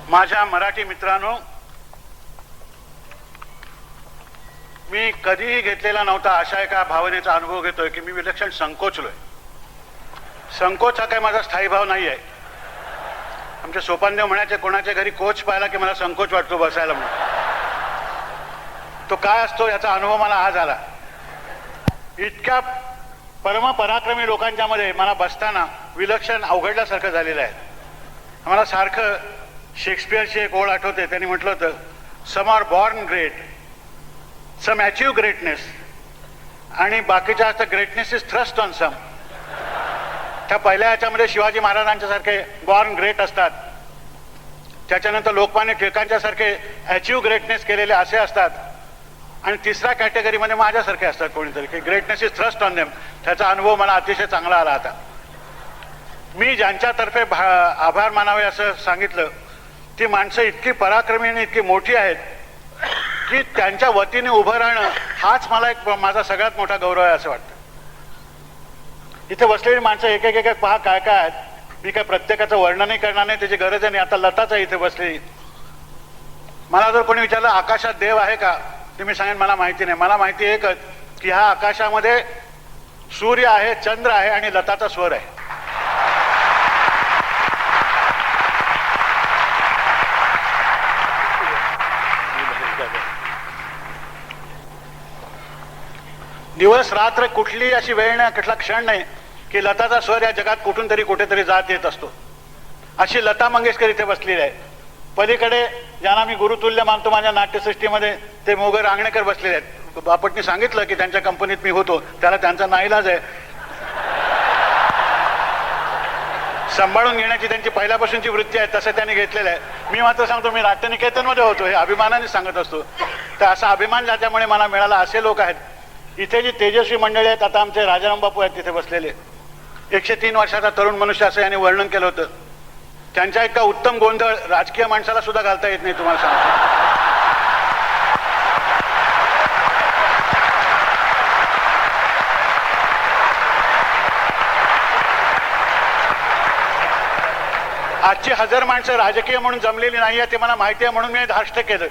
माझ्या मराठी मित्रांनो, मी कधीही घेतलेला नव्हता अशा एका भावनेचा अनुभव घेतोय की मी विलक्षण संकोचलोय. संकोच हा काही माझा स्थायी भाव नाही आहे. आमचे सोपानदेव म्हणायचे, कोणाच्या घरी कोच पाहिला की मला संकोच वाटतो बसायला म्हणून. तो काय असतो याचा अनुभव मला आज आला. इतक्या परमपराक्रमी लोकांच्या मध्ये मला बसताना विलक्षण अवघडल्यासारखं झालेलं आहे. आम्हाला सारखं शेक्सपियरची एक ओळ आठवते. त्यांनी म्हटलं होतं, some are born great, some achieve greatness, आणि बाकीच्या असतं greatness is thrust on some. त्या पहिल्या याच्यामध्ये शिवाजी महाराजांच्या सारखे बॉर्न ग्रेट असतात, त्याच्यानंतर लोकमान्य टिळकांच्या सारखे अचीव्ह ग्रेटनेस केलेले असे असतात, आणि तिसऱ्या कॅटेगरीमध्ये माझ्यासारखे असतात कोणीतरी की greatness is thrust on them. त्याचा अनुभव मला अतिशय चांगला आला. आता मी ज्यांच्यातर्फे आभार मानावे असं सांगितलं, ती माणसं इतकी पराक्रमी आणि इतकी मोठी आहेत की त्यांच्या वतीने उभं राहणं हाच मला एक माझा सगळ्यात मोठा गौरव आहे असं वाटतं. इथे बसलेली माणसं एक एक एक पहा काय काय आहेत. मी काय प्रत्येकाचं वर्णनही करणार नाही, त्याची गरज नाही. आता लताच आहे इथे बसलेली. मला जर कोणी विचारलं आकाशात देव आहे का, ते मी सांगेन मला माहिती नाही. मला माहिती एकच की ह्या आकाशामध्ये सूर्य आहे, चंद्र आहे आणि लताचा स्वर आहे. दिवस रात्र कुठली अशी वेळ नाही, कुठला क्षण नाही की लताचा स्वर या जगात कुठून तरी कुठेतरी जात येत असतो. अशी लता मंगेशकर इथे बसलेली आहे. पलीकडे ज्यांना मी गुरुतुल्य मानतो माझ्या नाट्यसृष्टीमध्ये, ते मोगर आंगणेकर बसलेले आहेत. बापटनी सांगितलं की त्यांच्या कंपनीत मी होतो, त्याला त्यांचा नाईलाज आहे. सांभाळून घेण्याची त्यांची पहिल्यापासूनची वृत्ती आहे, तसं त्यांनी घेतलेलं आहे. मी मात्र सांगतो, मी नाट्यनिकेतनमध्ये होतो हे अभिमानाने सांगत असतो. तर असा अभिमान ज्याच्यामुळे मला मिळाला असे लोक आहेत. इथे जी तेजस्वी मंडळी आहेत, आता आमचे राजाराम बापू आहेत तिथे बसलेले, 103 वर्षाचा तरुण मनुष्य असं यांनी वर्णन केलं होतं. त्यांच्या इतका उत्तम गोंधळ राजकीय माणसाला सुद्धा घालता येत नाही तुम्हाला सांगतो. आजची 1000 माणसं राजकीय म्हणून जमलेली नाही आहे ते मला माहिती आहे, म्हणून मी धाष्ट केलं.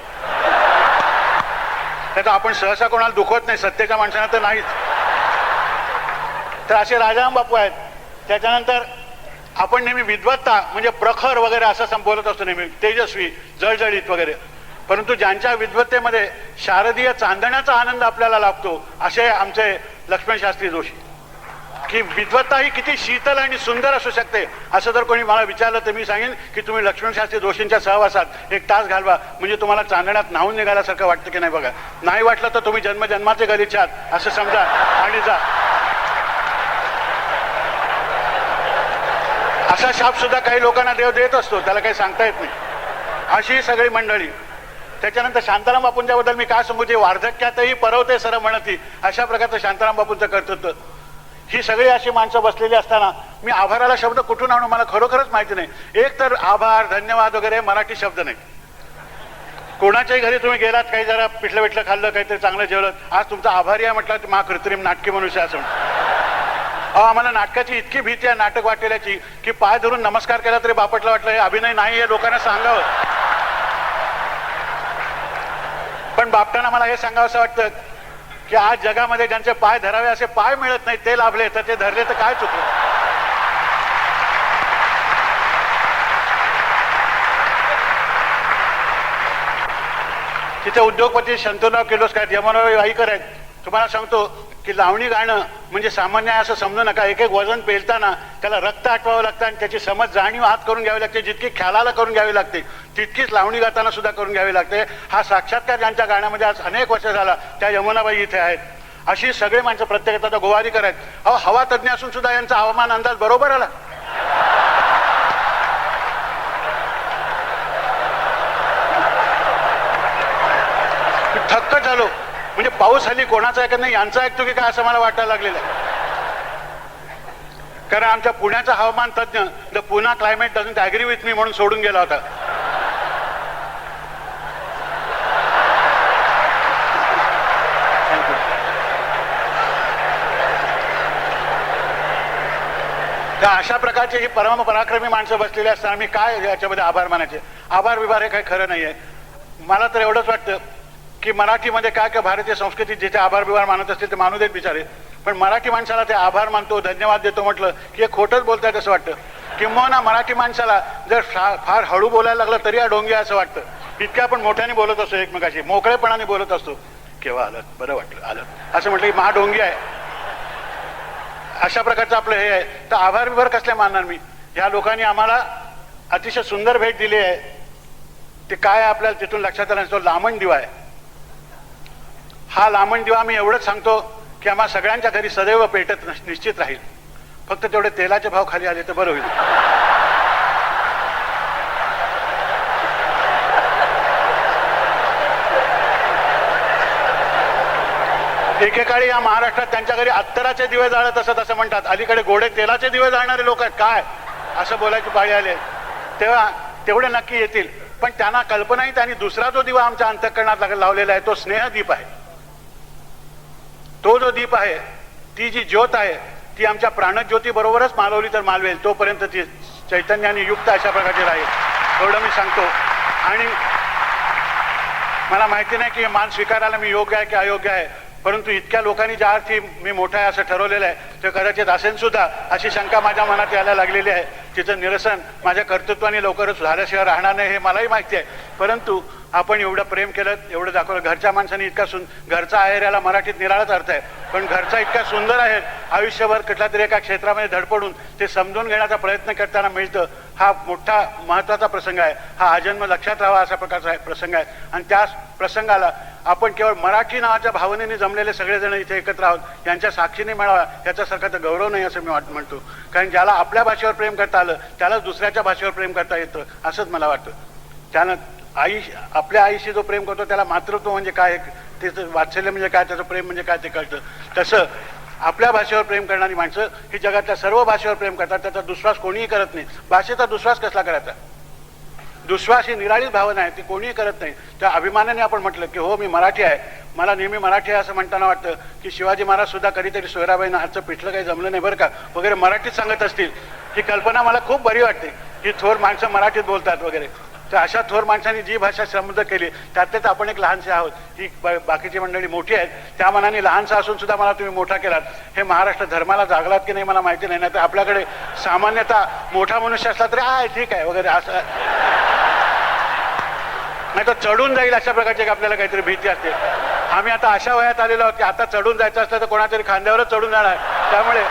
त्याचं आपण सहसा कोणाला दुखवत नाही, सत्तेच्या माणसांना तर नाहीच. तर असे राजाराम बापू आहेत. त्याच्यानंतर आपण नेहमी विद्वत्ता म्हणजे प्रखर वगैरे असं बोलत असतो, नेहमी तेजस्वी, जळजळीत वगैरे. परंतु ज्यांच्या विद्वत्तेमध्ये शारदीय चांदण्याचा आनंद आपल्याला लाभतो असे आमचे लक्ष्मण शास्त्री जोशी. की विद्वत्ता ही किती शीतल आणि सुंदर असू शकते असं जर कोणी मला विचारलं तर मी सांगेन की तुम्ही लक्ष्मण शास्त्री जोशींच्या सहवासात 1 तास घालवा, म्हणजे तुम्हाला चांदण्यात न्हावून निघाल्यासारखं वाटतं की नाही बघा. नाही वाटलं तर तुम्ही जन्मजन्माचे गलिच्छ आहात असं समजा आणि जा. असा शाप सुद्धा काही लोकांना देव देत असतो, त्याला काही सांगता येत नाही. अशी सगळी मंडळी. त्याच्यानंतर शांताराम बापूंच्याबद्दल मी काय सांगू, जे वार्धक्यातही परवते सर म्हणती अशा प्रकारचं शांताराम बापूंचं कर्तृत्व. ही सगळी अशी माणसं बसलेली असताना मी आभाराला शब्द कुठून आणू मला खरोखरच माहिती नाही. एक तर आभार, धन्यवाद वगैरे मराठी शब्द नाही. कोणाच्याही घरी तुम्ही गेलात, काही जरा पिठलं पिठलं खाल्लं, काहीतरी चांगलं जेवलं, आज तुमचा आभारी आहे म्हटलं मा कृत्रिम नाटकी मनुष्य असं म्हणतो. आम्हाला नाटकाची इतकी भीती आहे नाटक वाटेल्याची की पाय धरून नमस्कार केला तरी बापटला वाटलं हे अभिनय नाही हे लोकांना सांगावं. पण बापटांना मला हे सांगावं असं वाटतं की आज जगामध्ये ज्यांचे पाय धरावे असे पाय मिळत नाही ते लाभले, तर ते धरले तर काय चुकलं. तिथे उद्योगपती शंतनुराव किर्लोस्कर आहेत, यमनराव वाईकर आहेत. तुम्हाला सांगतो की लावणी गाणं म्हणजे सामान्य आहे असं समजू नका. एक एक वजन पेलताना त्याला रक्त आटवावं लागतं आणि त्याची समज जाणीव हात करून घ्यावी लागते. जितकी ख्यालाला करून घ्यावी लागते तितकीच लावणी गाताना सुद्धा करून घ्यावी लागते. हा साक्षात्कार ज्यांच्या गाण्यामध्ये आज अनेक वर्ष झाला त्या यमुनाबाई इथे आहेत. अशी सगळे माणसं प्रत्येक आता गोवारीकर आहेत. हवा तज्ञ असून सुद्धा यांचा हवामान अंदाज बरोबर आला. थक्क झालो. म्हणजे पाऊस हल्ली कोणाचा ऐकत नाही, यांचा ऐकतो की काय असं मला वाटायला लागलेलं आहे. कारण आमच्या पुण्याचा हवामान तज्ञ the Poona climate doesn't agree with me म्हणून सोडून गेला होता. अशा प्रकारची ही पराक्रमी माणसं बसलेली असताना मी काय याच्यामध्ये आभार मानायचे? आभार विभार हे काही खरं नाही आहे. मला तर एवढंच वाटतं की मराठीमध्ये काय किंवा भारतीय संस्कृतीत जिथे आभार विभार मानत असतील ते मानू देत बिचारे, पण मराठी माणसाला ते आभार मानतो, धन्यवाद देतो म्हटलं की हे खोटंच बोलतायत असं वाटतं. किंबहुना मराठी माणसाला जर फार हळू बोलायला लागलं तरी ढोंगी असं वाटतं. इतक्या आपण मोठ्याने बोलत असतो, एकमेकाशी मोकळेपणाने बोलत असतो. केव्हा आलं, बरं वाटलं आलं असं म्हटलं की महाडोंगी आहे, अशा प्रकारचं आपलं हे आहे. तर आभार विभार कसले मानणार मी? ह्या लोकांनी आम्हाला अतिशय सुंदर भेट दिली आहे. ते काय आपल्याला तिथून लक्षात आलं, तो लामण दिवा आहे. हा लामण दिवा मी एवढंच सांगतो की आम्हा सगळ्यांच्या घरी सदैव पेटत निश्चित राहील. फक्त तेवढे तेलाचे भाव खाली आले तर बरं होईल. एकेकाळी या महाराष्ट्रात त्यांच्या घरी अत्तराचे दिवे जाळत असत असं म्हणतात. अलीकडे गोडे तेलाचे दिवे जाळणारे लोक आहेत काय असं बोलायची पाळी आली. तेव्हा तेवढे नक्की येतील, पण त्यांना कल्पनाही त्यांनी दुसरा जो दिवा आमच्या अंतःकरणात लावलेला आहे तो स्नेहदीप आहे. तो जो दीप आहे, ती जी ज्योत आहे ती आमच्या प्राणज्योती बरोबरच मालवली तर मालवेल, तोपर्यंत ती चैतन्याने युक्त अशा प्रकारची राहील एवढं मी सांगतो. आणि मला माहिती नाही की मान स्वीकारायला मी योग्य आहे की अयोग्य आहे, परंतु इतक्या लोकांनी ज्या अर्थी मी मोठा आहे असं ठरवलेलं आहे ते कदाचित असेल सुद्धा अशी शंका माझ्या मनात यायला लागलेली आहे. तिचं निरसन माझ्या कर्तृत्वाने लवकरच झाल्याशिवाय राहणार नाही हे मलाही माहिती आहे. परंतु आपण एवढं प्रेम केलं, एवढं दाखवलं. घरच्या माणसाने इतका घरचा आहेर याला मराठीत निराळाच अर्थ आहे, पण घरचा इतका सुंदर आहे, आयुष्यभर कुठल्या तरी एका क्षेत्रामध्ये धडपडून ते समजून घेण्याचा प्रयत्न करताना मिळतं. हा मोठा महत्त्वाचा प्रसंग आहे. हा आजन्म लक्षात राहावा अशा प्रकारचा प्रसंग आहे. आणि त्या प्रसंगाला आपण केवळ मराठी नावाच्या भावनेने जमलेले सगळेजण इथे एकत्र आहोत, यांच्या साक्षीने मिळावा याच्यासारखा तर गौरव नाही असं मी म्हणतो. कारण ज्याला आपल्या भाषेवर प्रेम करता आलं त्यालाच दुसऱ्याच्या भाषेवर प्रेम करता येतं असंच मला वाटतं. त्यानं आपल्या आईशी जो प्रेम करतो त्याला मातृत्व म्हणजे काय, त्याचं वात्सल्य म्हणजे काय, त्याचं प्रेम म्हणजे काय ते कळतं. तसं आपल्या भाषेवर प्रेम करणारी माणसं ही जगातल्या सर्व भाषेवर प्रेम करतात. त्याचा दुस्वास कोणीही करत नाही. भाषेचा दुस्वास कसला करायचा? दुस्वास ही निराळीच भावना आहे, ती कोणीही करत नाही. त्या अभिमानाने आपण म्हटलं की हो मी मराठी आहे, मला नेहमी मराठी आहे असं म्हणताना वाटतं की शिवाजी महाराज सुद्धा कधीतरी सोयराबाईंना हातचं पिठलं काही जमलं नाही बरं का वगैरे मराठीत सांगत असतील. ही कल्पना मला खूप बरी वाटते की थोर माणसं मराठीत बोलतात वगैरे. तर अशा थोर माणसांनी जी भाषा समृद्ध केली त्यातलेच आपण एक लहानसे आहोत. ही बाकीची मंडळी मोठी आहेत, त्या मनाने लहानसा असून सुद्धा मला तुम्ही मोठा केलात. हे महाराष्ट्र धर्माला जागलात की नाही मला माहिती नाही. तर आपल्याकडे सामान्यतः मोठा मनुष्य असला तरी आहे ठीक आहे वगैरे असं, नाही तर चढून जाईल अशा प्रकारची आपल्याला काहीतरी भीती असते. आम्ही आता अशा वयात आलेलो आहोत की आता चढून जायचं असलं तर कोणातरी खांद्यावरच चढून जाणार, त्यामुळे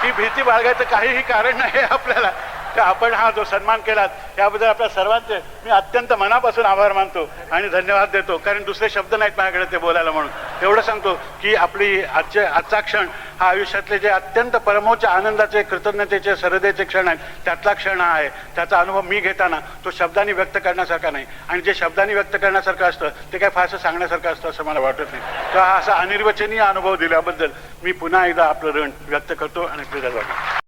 ती भीती बाळगायचं काहीही कारण नाही आपल्याला. तर आपण हा जो सन्मान केलात याबद्दल आपल्या सर्वांचे मी अत्यंत मनापासून आभार मानतो आणि धन्यवाद देतो. कारण दुसरे शब्द नाहीत माझ्याकडे ते बोलायला. म्हणून एवढं सांगतो की आपली आजचा क्षण हा आयुष्यातले जे अत्यंत परमोच्च आनंदाचे, कृतज्ञतेचे, श्रद्धेचे क्षण आहेत त्यातला क्षण हा आहे. त्याचा अनुभव मी घेताना तो शब्दांनी व्यक्त करण्यासारखा नाही, आणि जे शब्दांनी व्यक्त करण्यासारखं असतं ते काय फारसं सांगण्यासारखं असतं असं मला वाटत नाही. तर हा असा अनिर्वचनीय अनुभव दिल्याबद्दल मी पुन्हा एकदा आपलं ऋण व्यक्त करतो आणि कृतज्ञ वाटतो.